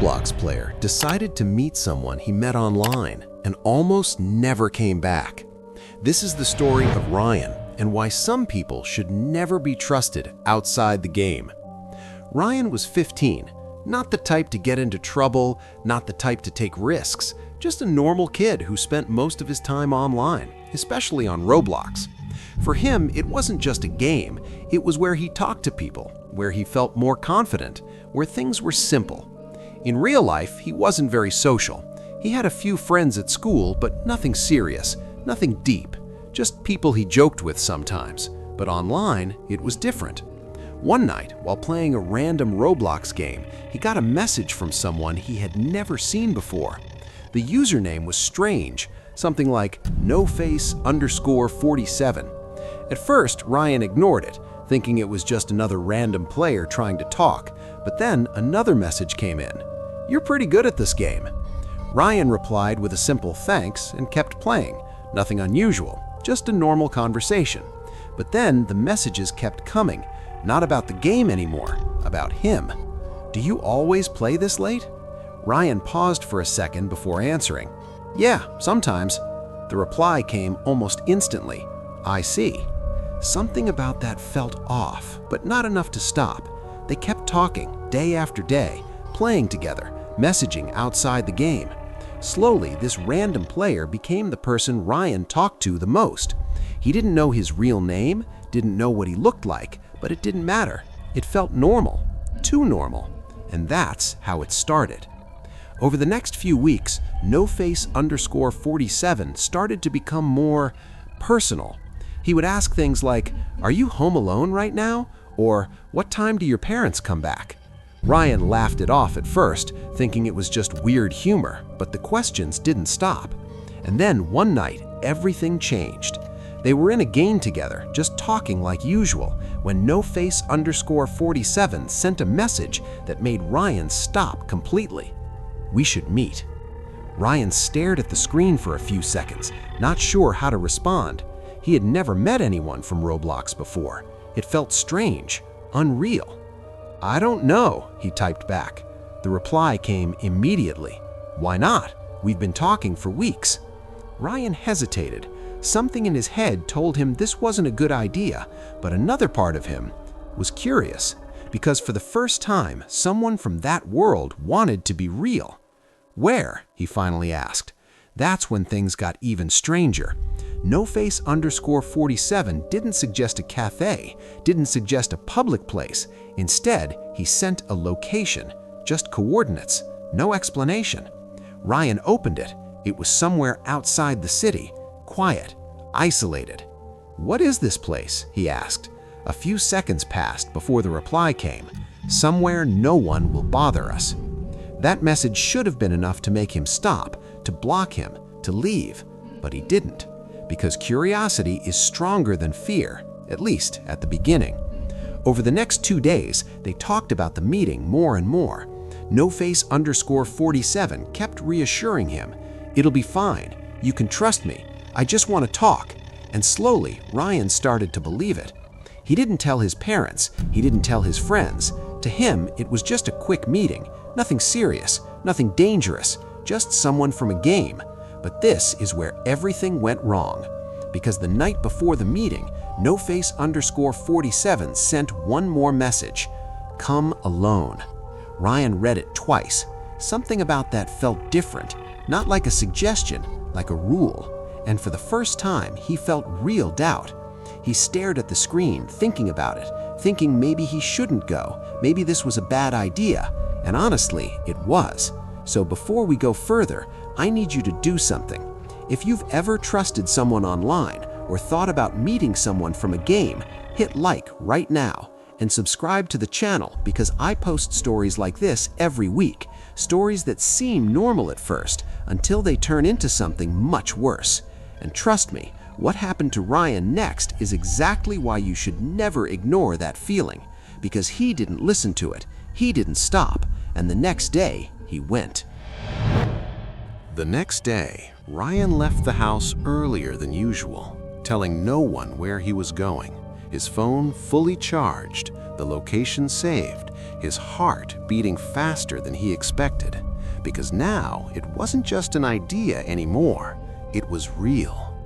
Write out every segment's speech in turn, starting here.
Roblox player decided to meet someone he met online and almost never came back. This is the story of Ryan and why some people should never be trusted outside the game. Ryan was 15, not the type to get into trouble, not the type to take risks, just a normal kid who spent most of his time online, especially on Roblox. For him, it wasn't just a game, it was where he talked to people, where he felt more confident, where things were simple. In real life, he wasn't very social. He had a few friends at school, but nothing serious, nothing deep, just people he joked with sometimes. But online, it was different. One night, while playing a random Roblox game, he got a message from someone he had never seen before. The username was strange, something like noface_47. At first, Ryan ignored it, thinking it was just another random player trying to talk, but then another message came in. "You're pretty good at this game." Ryan replied with a simple thanks and kept playing. Nothing unusual, just a normal conversation. But then the messages kept coming, not about the game anymore, about him. "Do you always play this late?" Ryan paused for a second before answering. "Yeah, sometimes." The reply came almost instantly. "I see." Something about that felt off, but not enough to stop. They kept talking, day after day, playing together, messaging outside the game. Slowly, this random player became the person Ryan talked to the most. He didn't know his real name, didn't know what he looked like, but it didn't matter. It felt normal, too normal. And that's how it started. Over the next few weeks, noface_47 started to become more personal. He would ask things like, "Are you home alone right now?" Or, "What time do your parents come back?" Ryan laughed it off at first, thinking it was just weird humor, but the questions didn't stop. And then one night, everything changed. They were in a game together, just talking like usual, when noface_47 sent a message that made Ryan stop completely. "We should meet." Ryan stared at the screen for a few seconds, not sure how to respond. He had never met anyone from Roblox before. It felt strange, unreal. "I don't know," he typed back. The reply came immediately. "Why not? We've been talking for weeks." Ryan hesitated. Something in his head told him this wasn't a good idea, but another part of him was curious, because for the first time, someone from that world wanted to be real. "Where?" he finally asked. That's when things got even stranger. noface_47 didn't suggest a cafe, didn't suggest a public place. Instead, he sent a location, just coordinates, no explanation. Ryan opened it. It was somewhere outside the city, quiet, isolated. "What is this place?" he asked. A few seconds passed before the reply came. "Somewhere no one will bother us." That message should have been enough to make him stop, to block him, to leave, but he didn't. Because curiosity is stronger than fear, at least at the beginning. Over the next 2 days, they talked about the meeting more and more. noface_47 kept reassuring him, "It'll be fine. You can trust me. I just want to talk." And slowly, Ryan started to believe it. He didn't tell his parents. He didn't tell his friends. To him, it was just a quick meeting. Nothing serious, nothing dangerous, just someone from a game. But this is where everything went wrong. Because the night before the meeting, noface_47 sent one more message. "Come alone." Ryan read it twice. Something about that felt different, not like a suggestion, like a rule. And for the first time, he felt real doubt. He stared at the screen, thinking about it, thinking maybe he shouldn't go, maybe this was a bad idea. And honestly, it was. So before we go further, I need you to do something. If you've ever trusted someone online or thought about meeting someone from a game, hit like right now and subscribe to the channel because I post stories like this every week. Stories that seem normal at first until they turn into something much worse. And trust me, what happened to Ryan next is exactly why you should never ignore that feeling. Because he didn't listen to it, he didn't stop, and the next day he went. The next day, Ryan left the house earlier than usual, telling no one where he was going. his phone fully charged, the location saved, his heart beating faster than he expected. Because now it wasn't just an idea anymore, it was real.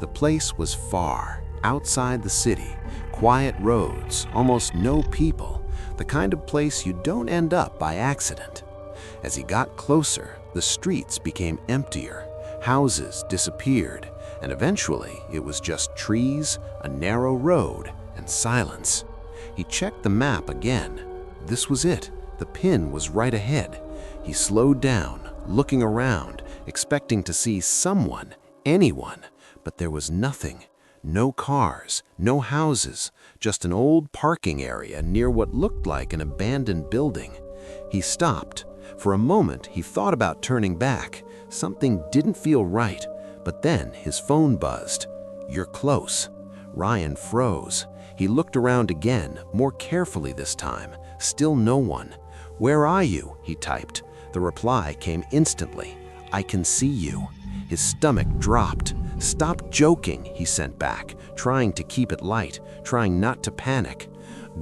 The place was far, outside the city, quiet roads, almost no people, the kind of place you don't end up by accident. As he got closer, the streets became emptier, houses disappeared, and eventually it was just trees, a narrow road, and silence. He checked the map again. This was it. The pin was right ahead. He slowed down, looking around, expecting to see someone, anyone, but there was nothing. No cars, no houses, just an old parking area near what looked like an abandoned building. He stopped. For a moment, he thought about turning back. Something didn't feel right, but then his phone buzzed. "You're close." Ryan froze. He looked around again, more carefully this time. Still no one. "Where are you?" he typed. The reply came instantly. "I can see you." His stomach dropped. "Stop joking," he sent back, trying to keep it light, trying not to panic.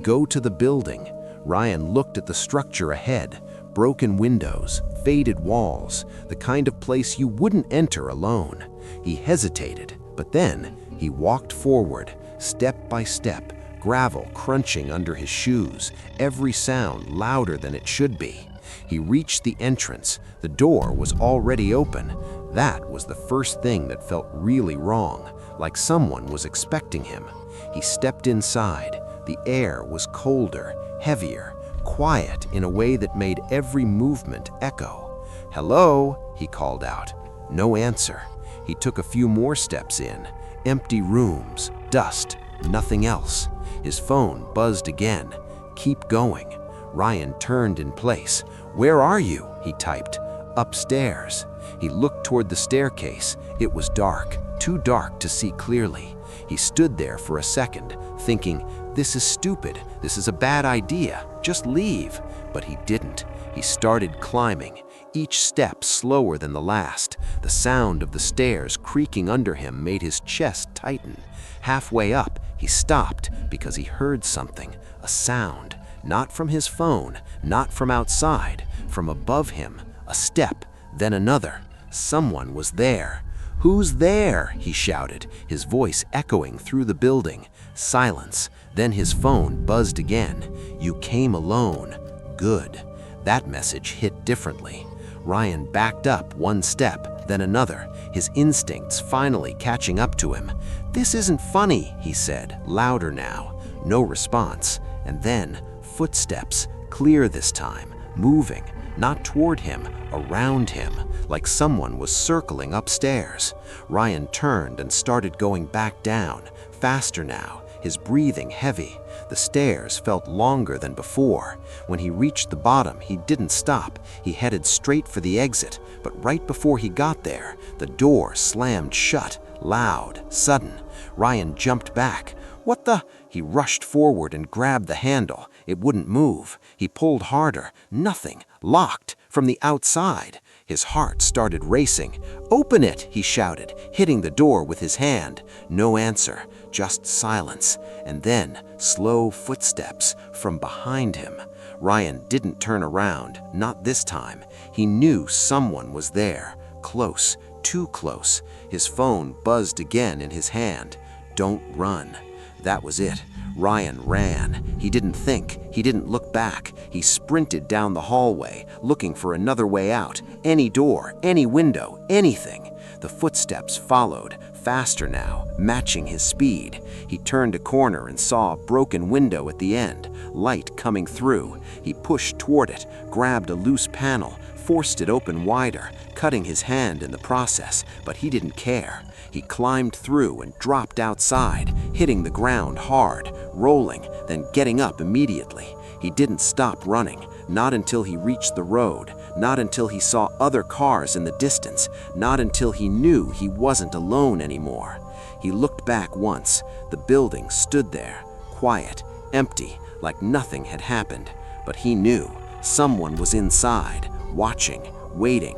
"Go to the building." Ryan looked at the structure ahead. Broken windows, faded walls, the kind of place you wouldn't enter alone. He hesitated, but then he walked forward, step by step, gravel crunching under his shoes, every sound louder than it should be. He reached the entrance. The door was already open. That was the first thing that felt really wrong, like someone was expecting him. He stepped inside. The air was colder, heavier, quiet in a way that made every movement echo. "Hello?" he called out. No answer. He took a few more steps in. Empty rooms, dust, nothing else. His phone buzzed again. "Keep going." Ryan turned in place. "Where are you?" he typed. "Upstairs." He looked toward the staircase. It was dark, too dark to see clearly. He stood there for a second, thinking, "This is stupid. This is a bad idea. Just leave." But he didn't. He started climbing, each step slower than the last. The sound of the stairs creaking under him made his chest tighten. Halfway up, he stopped because he heard something, a sound. Not from his phone, not from outside, from above him. A step, then another. Someone was there. "Who's there?" he shouted, his voice echoing through the building. Silence. Then his phone buzzed again. "You came alone. Good." That message hit differently. Ryan backed up one step, then another, his instincts finally catching up to him. "This isn't funny," he said, louder now. No response. And then, footsteps, clear this time, moving, not toward him, around him, like someone was circling upstairs. Ryan turned and started going back down, faster now, his breathing heavy. The stairs felt longer than before. When he reached the bottom, he didn't stop. He headed straight for the exit, but right before he got there, the door slammed shut, loud, sudden. Ryan jumped back. "What the?" He rushed forward and grabbed the handle. It wouldn't move. He pulled harder. Nothing. Locked. From the outside. His heart started racing. "Open it!" he shouted, hitting the door with his hand. No answer. Just silence. And then, slow footsteps from behind him. Ryan didn't turn around. Not this time. He knew someone was there. Close. Too close. His phone buzzed again in his hand. "Don't run." That was it. Ryan ran. He didn't think. He didn't look back. He sprinted down the hallway, looking for another way out. Any door, any window, anything. The footsteps followed, faster now, matching his speed. He turned a corner and saw a broken window at the end, light coming through. He pushed toward it, grabbed a loose panel, forced it open wider, cutting his hand in the process, but he didn't care. He climbed through and dropped outside, hitting the ground hard, rolling, then getting up immediately. He didn't stop running, not until he reached the road, not until he saw other cars in the distance, not until he knew he wasn't alone anymore. He looked back once. The building stood there, quiet, empty, like nothing had happened. But he knew someone was inside, watching, waiting.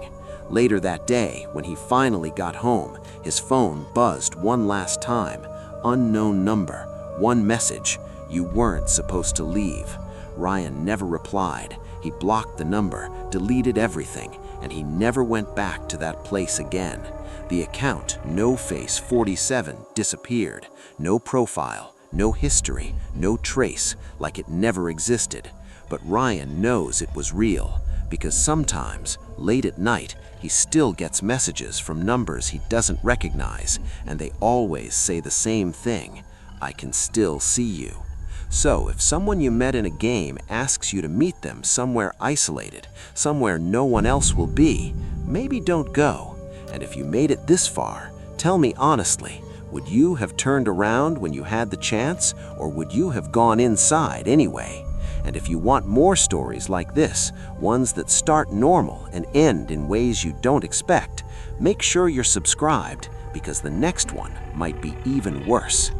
Later that day, when he finally got home, his phone buzzed one last time. Unknown number. One message: you weren't supposed to leave. Ryan never replied. He blocked the number, deleted everything, and he never went back to that place again. The account, No Face 47, disappeared. No profile, no history, no trace, like it never existed. But Ryan knows it was real, because sometimes, late at night, he still gets messages from numbers he doesn't recognize, and they always say the same thing: I can still see you. So if someone you met in a game asks you to meet them somewhere isolated, somewhere no one else will be, maybe don't go. And if you made it this far, tell me honestly, would you have turned around when you had the chance, or would you have gone inside anyway? And if you want more stories like this, ones that start normal and end in ways you don't expect, make sure you're subscribed, because the next one might be even worse.